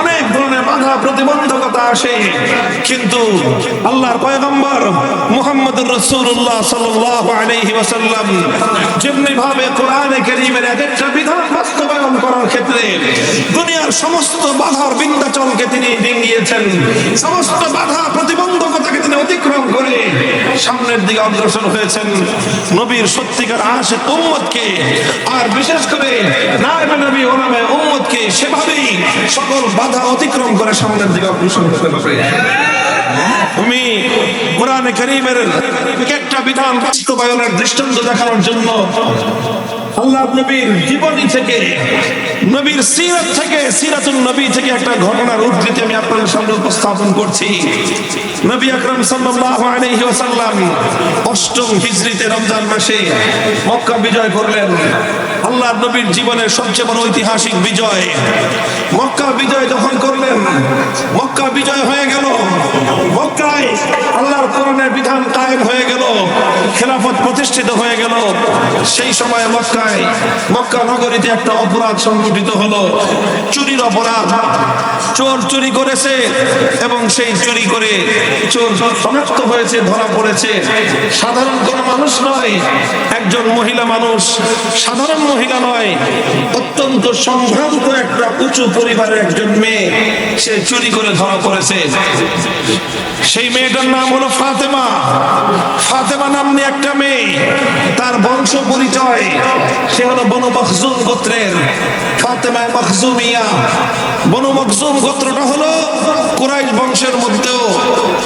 অনেক ধরনের বাধা প্রতিবন্ধকতা আসে, কিন্তু আল্লাহর পয়গম্বর মুহাম্মদুর রাসূলুল্লাহ সাল্লাল্লাহু আলাইহি ওয়াসাল্লাম যেমনি ভাবে কোরআনে কারীমের এক একটা বিধান বাস্তবায়ন করার ক্ষেত্রে দুনিয়ার সমস্ত বাধার বিন্ধ্যাচলকে তিনি ডিঙ্গিয়েছেন, সমস্ত বাধা প্রতিবন্ধকতাকে তিনি অতিক্রম করে সামনের দিকে অগ্রসর হয়েছেন। নবীর সত্যিকার আশিক উম্মতকে, আর বিশেষ করে নায়েবে নবী ওলামায়ে উম্মতকে সেভাবেই সকল বাধা অতিক্রম করে সামনের দিকে অগ্রসর হতে হবে। আমি কোরআনে কারীমের একটা বিধান বাস্তবায়নের দৃষ্টান্ত দেখানোর জন্য আল্লাহ নবীর জীবনী থেকে, নবীর সিরাত থেকে, সিরাতুন নবী থেকে একটা ঘটনার উদ্ধৃতি আমি আপনাদের সামনে উপস্থাপন করছি। নবী আকরাম সাল্লাল্লাহু আলাইহি ওয়াসাল্লাম 8ম হিজরিতে রমজান মাসে মক্কা বিজয় করলেন। আল্লাহ নবীর জীবনের সবচেয়ে বড় ঐতিহাসিক বিজয়। মক্কা বিজয় যখন করলেন, মক্কা বিজয় হয়ে গেল, মক্কায় আল্লাহর কোরআনের বিধান কায়েম হয়ে গেল, খেলাফত প্রতিষ্ঠিত হয়ে গেল। সেই সময় মক্কা নগরীতে একটা অপরাধ সংঘটিত হলো, চুরির অপরাধ। চোর চুরি করেছে এবং সেই চুরি করে চোর শনাক্ত হয়েছে, ধরা পড়েছে। সাধারণ কোনো মানুষ নয়, একজন মহিলা মানুষ, সাধারণ মহিলা নয়, অত্যন্ত সম্ভ্রান্ত একটা উঁচু পরিবারের একজন মেয়ে, সে চুরি করে ধরা পড়েছে। সেই মেয়েটার নাম হলো ফাতেমা। ফাতেমা নামনি একটা মেয়ে, তার বংশ পরিচয়, সে হলো বনু মখজুম গোত্রের, ফাতেমা মখজুমিয়া। বনু মখজুম গোত্রটা হলো কুরাইশ বংশের মধ্যেও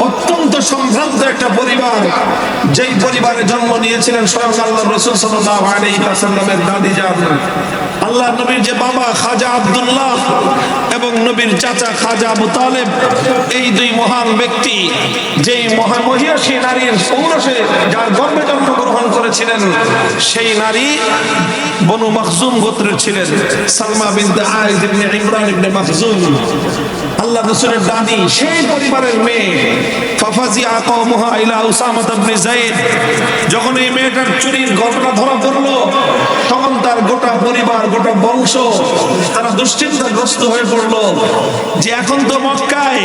অত্যন্ত সম্ভ্রান্ত একটা পরিবার, যেই পরিবারে জন্ম নিয়েছিলেন স্বয়ং আল্লাহর রাসূল সাল্লাল্লাহু আলাইহি ওয়াসাল্লামের দাদি জান। আল্লাহ নবীর যে বাবা খাজা আব্দুল্লাহ এবং নবীর চাচা খাজা আবু তালেব, এই দুই মহান ব্যক্তি যেই মহিষী নারীর পৌরুষে যার গর্ভে জন্মগ্রহণ করেছিলেন, সেই নারী বনু মখজুম গোত্রের ছিলেন, সালমা বিনতে আইজ ইবনে ইমরান ইবনে মখজুম। আল্লাহ রাসূলের দাদি সেই পরিবারের মেয়ে। ফাফাজিআ কওমুহা ইলা উসামা ইবনে যায়েদ। যখন এই মেয়েটার চুরির ঘটনা ধরা পড়লো, তখন তার গোটা পরিবার, গোটা বংশ তারা দুশ্চিন্তাগ্রস্ত হয়ে পড়লো যে এখন তো মক্কায়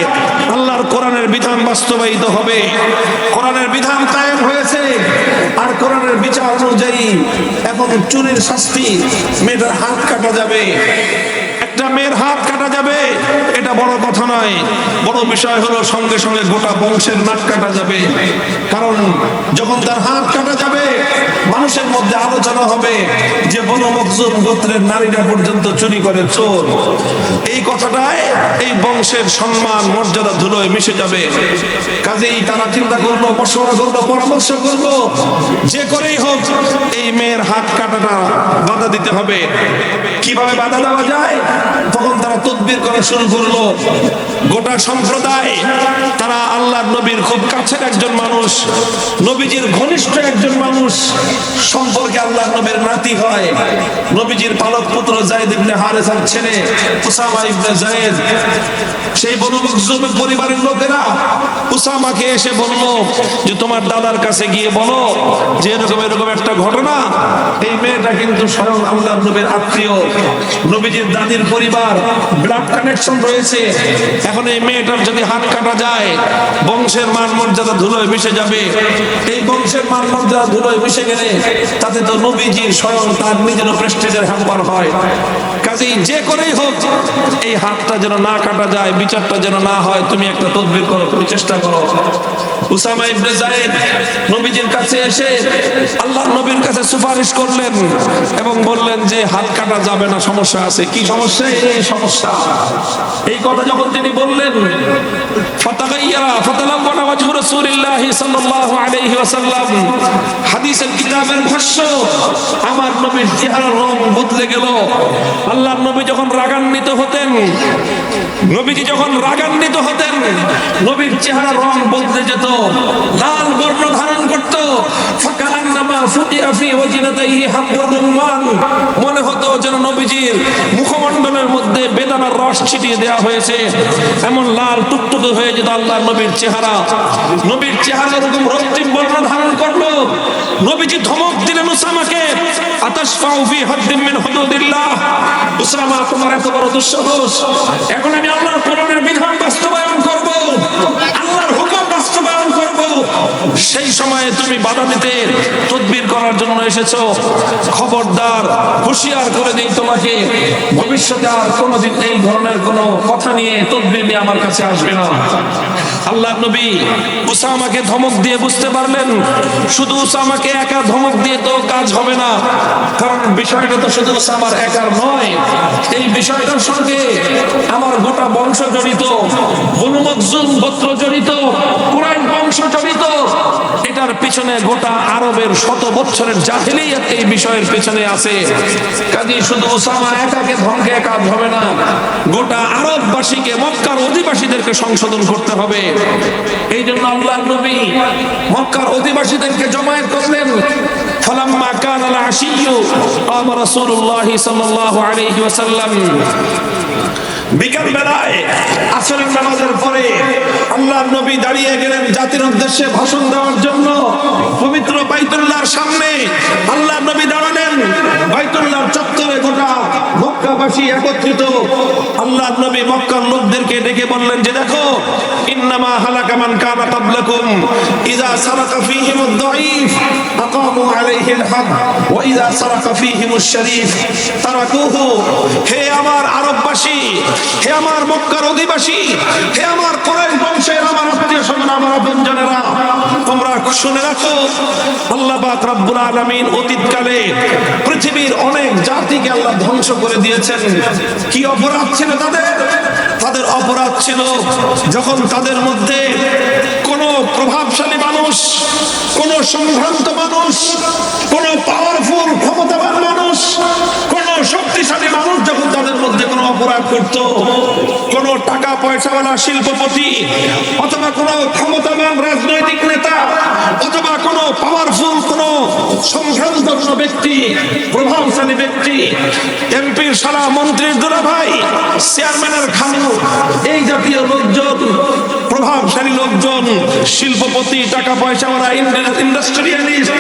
আল্লাহর কোরআনের বিধান বাস্তবায়িত হবে, কোরআনের বিধান কায়েম হয়েছে, আর কোরআনের বিচার অনুযায়ী এখন চুরির শাস্তি, মেয়েটার হাত কাটা যাবে। একটা মেয়ের হাত কাটা যাবে, এটা বড় কথা নয়, বড় বিষয় হলো সঙ্গে সঙ্গে গোটা বংশের নাক কাটা যাবে। কারণ যখন তার হাত কাটা যাবে, মানুষের মধ্যে আলোচনা হবে যে বনু মখজুম গোত্রের নারীরা পর্যন্ত চুরি করে, চোর। এই কথাটায় এই বংশের সম্মান মর্যাদা ধুলোয় মিশে যাবে। কাজেই তারা চিন্তা করলো, মশওয়ারা করলো, পরামর্শ করলো, যে করেই হোক এই মেয়ের হাত কাটাটা বাধা দিতে হবে। কিভাবে বাধা দেওয়া যায়? তখন তারা তদবির করা শুরু করলো। গোটা সম্প্রদায়, তারা আল্লাহর নবীর খুব কাছের একজন মানুষ, নবীজির ঘনিষ্ঠ একজন মানুষ, সম্পর্কে আল্লাহর নবীর নাতি হয়, নবীজির পালক পুত্র যায়েদ ইবনে হারেসার ছেলে উসামা ইবনে যায়েদ। সেই বনু মখজুমের পরিবারের লোকেরা উসামাকে এসে বলল যে তোমার দাদার কাছে গিয়ে বলো যে এরকম এরকম একটা ঘটনা, এই মেয়েটা কিন্তু স্বয়ং আল্লাহর নবীর আত্মীয়, নবীজির দাদির পরিবার, ব্লাড কানেকশন রয়েছে। এখন এই মেয়েটার যদি হাত কাটা যায়, বংশের মান মর্যাদা ধুলোয় মিশে যাবে। এই বংশের মান মর্যাদা ধুলোয় মিশে গেলে তাতে তো নবীজির স্বয়ং তার নিজের প্রেস্টিজের হ্যাম্পার হয়। কাজেই যে করেই হোক এই হাতটা যেন না কাটা যায়, বিচারটা যেন না হয়, তুমি একটা তদবির করো, তুমি চেষ্টা করো। উসামা ইবনে যায়েদ নবীজির কাছে এসে আল্লাহর নবীর কাছে সুপারিশ করলেন এবং বললেন যে হাত কাটা যাবে না, সমস্যা আছে। কি সমস্যা? এই সমস্যা। এই কথা যখন তিনি বললেন, ফাতাগাইয়ারা ফাতালাওয়ানা ওয়াজহু রাসূলিল্লাহি সাল্লাল্লাহু আলাইহি ওয়াসাল্লাম, হাদিসের কিতাবের ভাষ্য, আমার নবীর চেহারার রং বদলে গেল। আল্লাহর নবী যখন রাগান্বিত হতেন, নবীজি যখন রাগান্বিত হতেন, নবীর চেহারা রং বদলে যেত, লাল বর্ণ ধারণ করত। মনে হতো যেন নবীজির মুখমণ্ডলের মধ্যে বেদানার রস ছিটিয়ে দেওয়া হয়েছে, এমন লাল টুকটুকে হয়ে যেত আল্লাহর নবীর চেহারা। নবীর চেহারা এরকম রক্তিম বর্ণ ধারণ করলো। নবীজি ধমক দিলেন উসামাকে, আতাশফাউ ফি হাদ্দিন মিন হুদুদিল্লাহ, উসামা তোমার এত বড় দুঃসাহস, এখন আমি আল্লাহর কোরআনের বিধান বাস্তবায়ন করব, আল্লাহর হুকুম বাস্তবায়ন করব, সেই সময়ে তুমি বাধা দিতে তদবির করার জন্য এসেছো। খবরদার, হুঁশিয়ার করে দেই তোমাকে, ভবিষ্যতে আর কোনোদিন এই ধরনের কোনো কথা নিয়ে তদবির নিয়ে আমার কাছে আসবে না। আল্লাহর নবী উসামাকে ধমক দিয়ে বুঝতে পারলেন শুধু উসামাকে একা ধমক দিয়ে তো কাজ হবে না, কারণ বিষয়টা তো শুধু উসামার একার নয়, এই বিষয়টার সঙ্গে আমার গোটা বংশ জড়িত, বনু মখজুম গোত্র জড়িত, কুরাইশ বংশ জড়িত। এটার পিছনে গোটা আরবের শত বছরের জাহেলিয়াত এই বিষয়ের পিছনে আছে। কাজেই শুধু উসামা একাকে ধমকে কাজ হবে না, গোটা আরববাসীকে, মক্কার অধিবাসীদেরকে সংশোধন করতে হবে। এই জন্য আল্লাহর নবী মক্কার অধিবাসীদেরকে জমায়েত করলেন। ফালাম্মা কানাল আশিয়্যু ক্বামা রাসূলুল্লাহ সাল্লাল্লাহু আলাইহি ওয়াসাল্লাম, বিকাল বেলায় আসরের নামাজের পরে আল্লাহর নবী দাঁড়িয়ে গেলেন জাতির উদ্দেশ্যে ভাষণ দেওয়ার জন্য। পবিত্র বাইতুল্লাহর সামনে আল্লাহর নবী দাঁড়ালেন, বাইতুল্লাহর চত্বরে গোটা মক্কাবাসী একত্রিত। আল্লাহর নবী মক্কার লোকদেরকে ডেকে বললেন যে দেখো, ইন্নামা হালাকা মান কানা ক্বাবলাকুম ইযা সারাকা ফীহিমুদ দাঈফ আকামু আলাইহিল হাদ ওয়া ইযা সারাকা ফীহিমুশ শরীফ তারাকুহু। হে আমার আরববাসী, হে আমার মক্কার অধিবাসী, হে আমার কুরাইশ বংশের আমার আত্মীয় স্বজন, আমার আপনজনেরা, তোমরা শুনে রাখো, আল্লাহ পাক রব্বুল আলামিন অতীতকালে পৃথিবীর অনেক জাতিকে আল্লাহ ধ্বংস করে দিয়েছেন। কি অপরাধ ছিল তাদের? তাদের অপরাধ ছিল যখন তাদের মধ্যে কোন প্রভাবশালী মানুষ, কোন সম্ভ্রান্ত মানুষ, কোন পাওয়ারফুল ক্ষমতাবান মানুষ, কোন শক্তিশালী মানুষ যখন তাদের মধ্যে কোনো অপরাধ করত, কোন টাকা পয়সাওয়ালা শিল্পপতি অথবা কোন ক্ষমতাবান রাজনৈতিক নেতা অথবা কোন পাওয়ারফুল কোন সম্ভ্রান্ত কোন ব্যক্তি, প্রভাবশালী ব্যক্তি, এমপির শালা, মন্ত্রীর দুলাভাই, চেয়ারম্যানের খানু, এই জাতীয় লোকজন, প্রভাবশালী লোকজন, শিল্পপতি, টাকা পয়সাওয়ালা, ইন্ডাস্ট্রিয়ালিস্ট,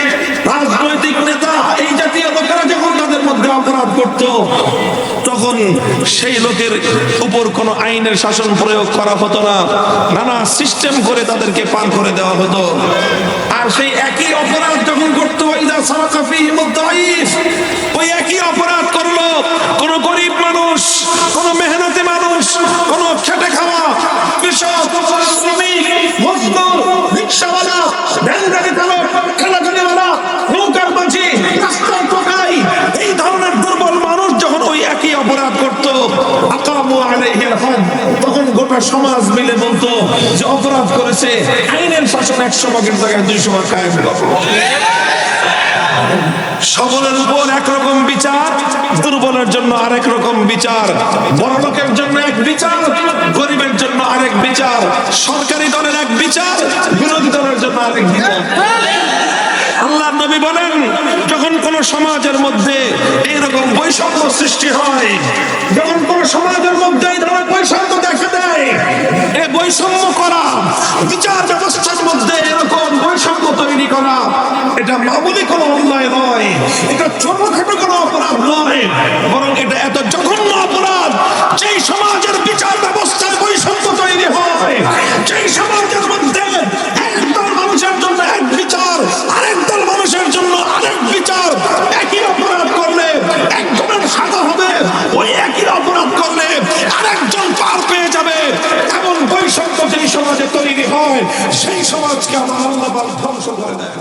রাজনৈতিক নেতা, এই জাতীয় লোকেরা যখন তাদের মধ্যে অপরাধ করত, তখন সেই লোকের উপর কোনো আইনের শাসন প্রয়োগ করা হতো না, নানা সিস্টেম করে তাদেরকে পার করে দেওয়া হতো। আর সেই একই অপরাধ যখন করতো, ওই একই অপরাধ করলো কোন গরিব মানুষ, কোন মেহনতি মানুষ, কোন খেটে খাওয়া কৃষক, শ্রমিক, মজদুর, রিকশাওয়ালা, ভ্যানগাড়ি চালক, ঠেলাগাড়িওয়ালা, নৌকার মাঝি, রাস্তার টোকাই, এই ধরনের দুর্বল মানুষ যখন ওই একই অপরাধ করত, আকামু আলাইহিল হাদ, তখন গোটা সমাজ মিলে বলতো যে অপরাধ করেছে, আইনের শাসন 100 ভাগের জায়গায় 200 ভাগ কায়েম করো। সবলের উপর একরকম বিচার, দুর্বলের জন্য আরেক রকম বিচার, বড় লোকের জন্য এক বিচার, গরিবের জন্য আরেক বিচার, সরকারি দলের এক বিচার, বিরোধী দলের জন্য আরেক বিচার। আল্লাহর নবী বলেন, যখন কোন সমাজের মধ্যে এইরকম বৈষম্য সৃষ্টি হয়, যখন কোন সমাজের মধ্যে এই ধরনের বৈষম্য দেখা দেয়, এই বৈষম্য করা, বিচার ব্যবস্থার মধ্যে এরকম বৈষম্য তৈরি করা, এটা মামুলি কোনো অন্যায় নয়, এটা ছোটখাটো কোনো অপরাধ নয়, বরং এটা এত জঘন্য অপরাধ। যেই সমাজের বিচার ব্যবস্থার বৈষম্য তৈরি হয়, যেই সমাজের মধ্যে একদল মানুষের জন্য এক বিচার, আরেক দল মানুষের জন্য আরেক বিচার, একই অপরাধ করলে একজনের সাজা হবে, ওই একই অপরাধ করলে আরেকজন পার পেয়ে যাবে, এমন বৈষম্য যেই সমাজে তৈরি হয়, সেই সমাজকে আমার আল্লাহ ধ্বংস করে দেয়।